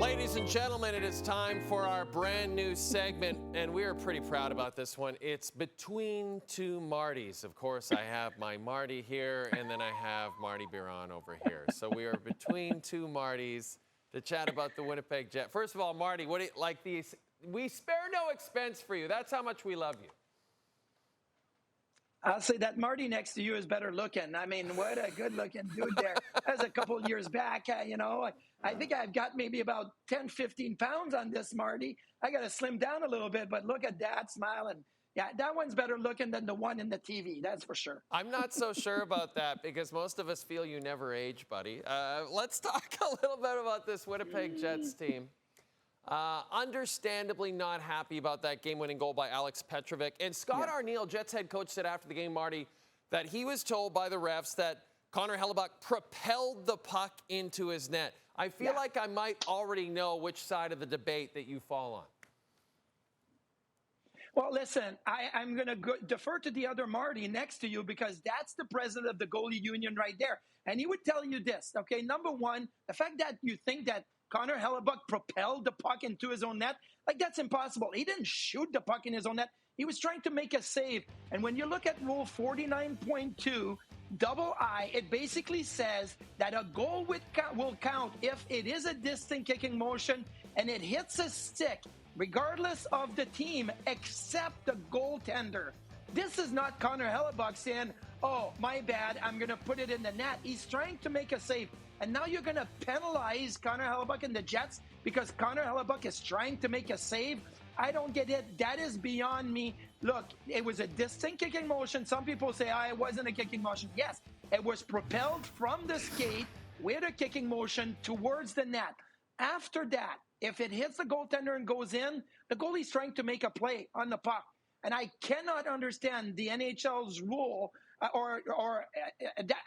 Ladies and gentlemen, it is time for our brand new segment, and we are pretty proud about this one. It's Between Two Martys. Of course, I have my Marty here, and then I have Martin Biron over here. So we are between two Martys to chat about the Winnipeg Jets. First of all, Marty, what do you, like these? We spare no expense for you. That's how much we love you. I'll say that Marty next to you is better looking. I mean, what a good-looking dude there. That was a couple of years back, I think I've got maybe about 10, 15 pounds on this Marty. I got to slim down a little bit, but look at that smiling. Yeah, that one's better looking than the one in the TV, that's for sure. I'm not so sure about that because most of us feel you never age, buddy. Let's talk a little bit about this Winnipeg Jets team. Understandably not happy about that game-winning goal by Alex Petrovic. And Scott Arniel, Jets head coach, said after the game, Marty, that he was told by the refs that Connor Hellebuyck propelled the puck into his net. I feel like I might already know which side of the debate that you fall on. Well, listen, I'm going to defer to the other Marty next to you because that's the president of the goalie union right there. And he would tell you this, okay? Number one, the fact that you think that Connor Hellebuyck propelled the puck into his own net, like that's impossible. He didn't shoot the puck in his own net. He was trying to make a save. And when you look at Rule 49.2, double I, it basically says that a goal will count if it is a distant kicking motion and it hits a stick, regardless of the team, except the goaltender. This is not Connor Hellebuyck saying, oh, my bad, I'm going to put it in the net. He's trying to make a save. And now you're going to penalize Connor Hellebuyck and the Jets because Connor Hellebuyck is trying to make a save? I don't get it. That is beyond me. Look, it was a distinct kicking motion. Some people say, it wasn't a kicking motion. Yes, it was propelled from the skate with a kicking motion towards the net. After that, if it hits the goaltender and goes in, the goalie's trying to make a play on the puck. And I cannot understand the NHL's rule or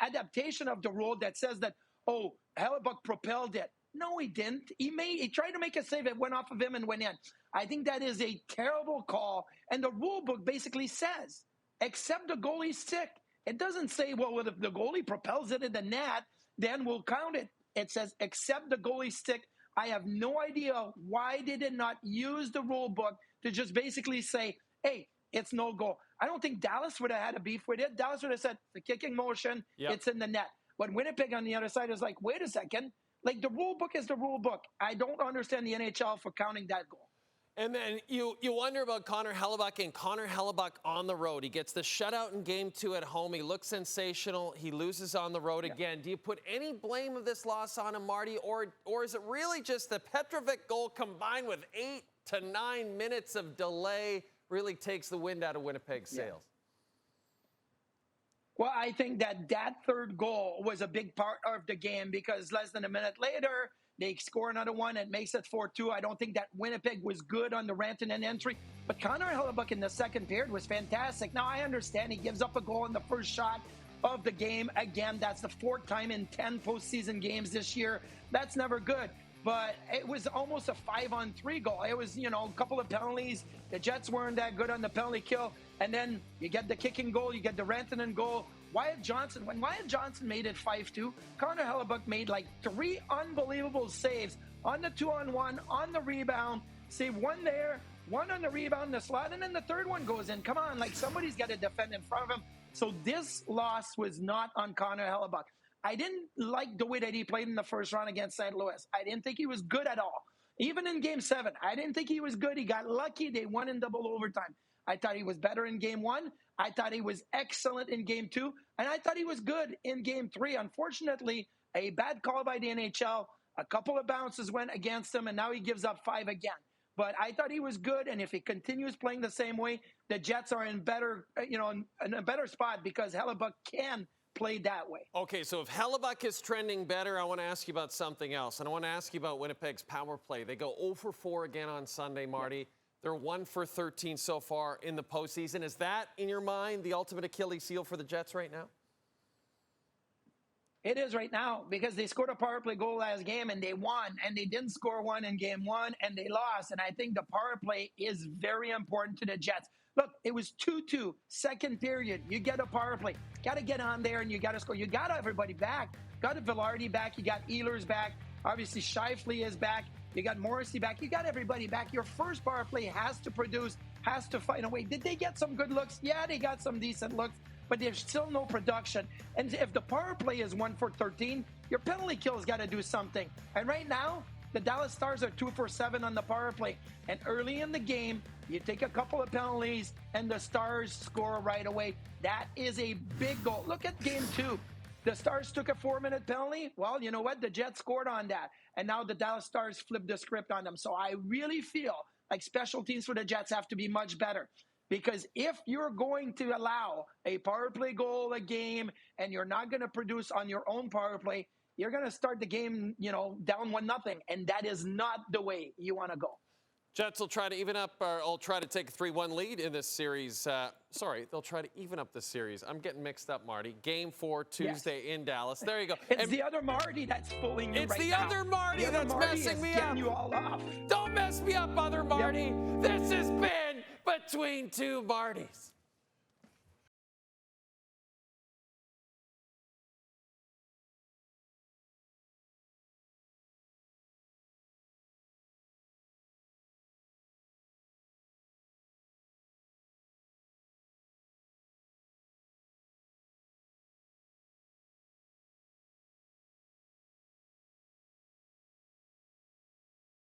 adaptation of the rule that says that, oh, Hellebuyck propelled it. No, he didn't. He tried to make a save. It went off of him and went in. I think that is a terrible call. And the rule book basically says, except the goalie's stick. It doesn't say, well, if the goalie propels it in the net, then we'll count it. It says, except the goalie's stick. I have no idea why they did not use the rule book to just basically say, hey, it's no goal. I don't think Dallas would have had a beef with it. Dallas would have said, the kicking motion, it's in the net. But Winnipeg on the other side is like, wait a second. Like, the rule book is the rule book. I don't understand the NHL for counting that goal. And then you wonder about Connor Hellebuyck and Connor Hellebuyck on the road. He gets the shutout in Game 2 at home. He looks sensational. He loses on the road again. Do you put any blame of this loss on him, Marty, or is it really just the Petrovic goal combined with 8 to 9 minutes of delay really takes the wind out of Winnipeg's sails? Well, I think that third goal was a big part of the game because less than a minute later, they score another one and makes it 4-2. I don't think that Winnipeg was good on the Rantanen entry. But Connor Hellebuyck in the second period was fantastic. Now, I understand he gives up a goal in the first shot of the game. Again, that's the fourth time in 10 postseason games this year. That's never good. But it was almost a 5-on-3 goal. It was, a couple of penalties. The Jets weren't that good on the penalty kill. And then you get the kicking goal, you get the Rantanen goal. When Wyatt Johnson made it 5-2, Connor Hellebuyck made like 3 unbelievable saves on the 2-on-1, on the rebound. Save one there, one on the rebound, the slot, and then the third one goes in. Come on, like somebody's got to defend in front of him. So this loss was not on Connor Hellebuyck. I didn't like the way that he played in the first round against St. Louis. I didn't think he was good at all. Even in Game 7, I didn't think he was good. He got lucky. They won in double overtime. I thought he was better in Game 1. I thought he was excellent in Game 2. And I thought he was good in Game 3. Unfortunately, a bad call by the NHL. A couple of bounces went against him, and now he gives up 5 again. But I thought he was good, and if he continues playing the same way, the Jets are in a better spot because Hellebuyck can play that way. Okay, so if Hellebuyck is trending better, I want to ask you about something else. And I want to ask you about Winnipeg's power play. They go 0 for 4 again on Sunday, Marty. Yeah. They're 1 for 13 so far in the postseason. Is that, in your mind, the ultimate Achilles heel for the Jets right now? It is right now because they scored a power play goal last game and they won, and they didn't score one in Game 1 and they lost. And I think the power play is very important to the Jets. Look, it was 2-2, second period. You get a power play. Got to get on there and you got to score. You got everybody back. Got Velarde back. You got Ehlers back. Obviously, Scheifele is back. You got Morrissey back. You got everybody back. Your first power play has to produce, has to find a way. Did they get some good looks? Yeah, they got some decent looks, but there's still no production. And if the power play is 1 for 13, your penalty kill's got to do something. And right now, the Dallas Stars are 2 for 7 on the power play. And early in the game, you take a couple of penalties and the Stars score right away. That is a big goal. Look at game 2. The Stars took a 4-minute penalty. Well, you know what? The Jets scored on that. And now the Dallas Stars flipped the script on them. So I really feel like special teams for the Jets have to be much better. Because if you're going to allow a power play goal a game and you're not going to produce on your own power play, you're going to start the game, down 1-0. And that is not the way you want to go. Jets will try to even up, or will try to take a 3-1 lead in this series. They'll try to even up the series. I'm getting mixed up, Marty. Game 4, Tuesday in Dallas. There you go. It's the other Marty that's fooling you right now. It's the other Marty that's messing me up. You all off. Don't mess me up, other Marty. This has been Between Two Martys.